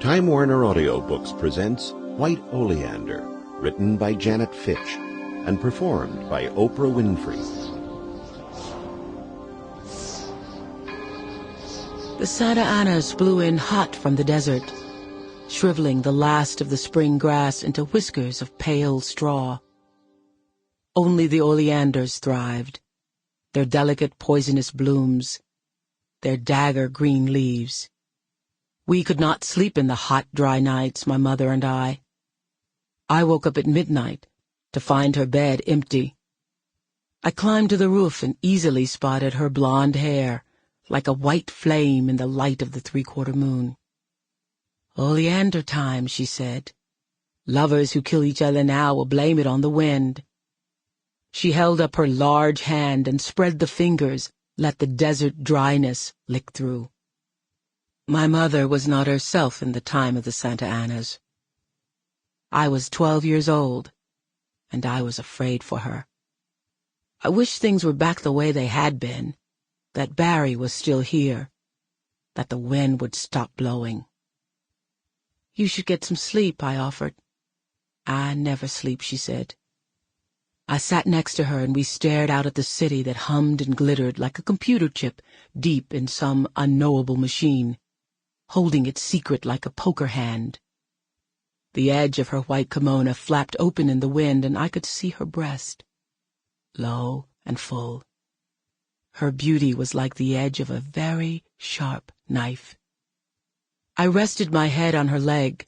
Time Warner Audiobooks presents White Oleander, written by Janet Fitch and performed by Oprah Winfrey. The Santa Anas blew in hot from the desert, shriveling the last of the spring grass into whiskers of pale straw. Only the oleanders thrived, their delicate poisonous blooms, their dagger green leaves. We could not sleep in the hot, dry nights, my mother and I. I woke up at midnight to find her bed empty. I climbed to the roof and easily spotted her blonde hair, like a white flame in the light of the three-quarter moon. "Oleander time," she said. "Lovers who kill each other now will blame it on the wind." She held up her large hand and spread the fingers, let the desert dryness lick through. My mother was not herself in the time of the Santa Anas. I was 12 years old, and I was afraid for her. I wish things were back the way they had been, that Barry was still here, that the wind would stop blowing. "You should get some sleep," I offered. "I never sleep," she said. I sat next to her and we stared out at the city that hummed and glittered like a computer chip deep in some unknowable machine, holding its secret like a poker hand. The edge of her white kimono flapped open in the wind and I could see her breast, low and full. Her beauty was like the edge of a very sharp knife. I rested my head on her leg.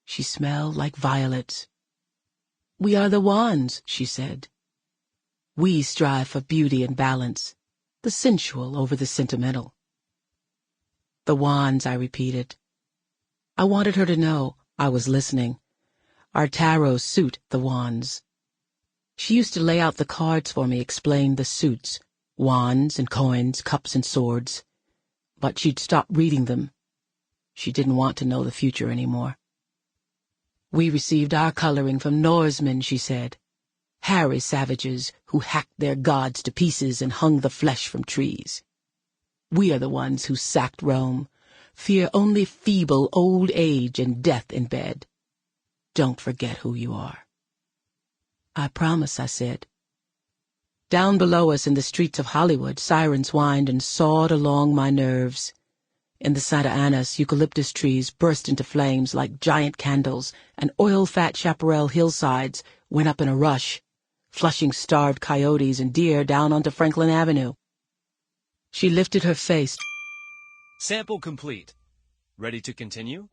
She smelled like violets. "We are the wands," she said. "We strive for beauty and balance, the sensual over the sentimental." "The wands," I repeated. I wanted her to know I was listening. Our tarots suit the wands. She used to lay out the cards for me, explain the suits, wands and coins, cups and swords. But she'd stopped reading them. She didn't want to know the future anymore. "We received our coloring from Norsemen," she said. "Hairy savages who hacked their gods to pieces and hung the flesh from trees. We are the ones who sacked Rome, fear only feeble old age and death in bed. Don't forget who you are." "I promise," I said. Down below us in the streets of Hollywood, sirens whined and sawed along my nerves. In the Santa Anas, eucalyptus trees burst into flames like giant candles, and oil-fat chaparral hillsides went up in a rush, flushing starved coyotes and deer down onto Franklin Avenue. She lifted her face. "Sample complete. Ready to continue?"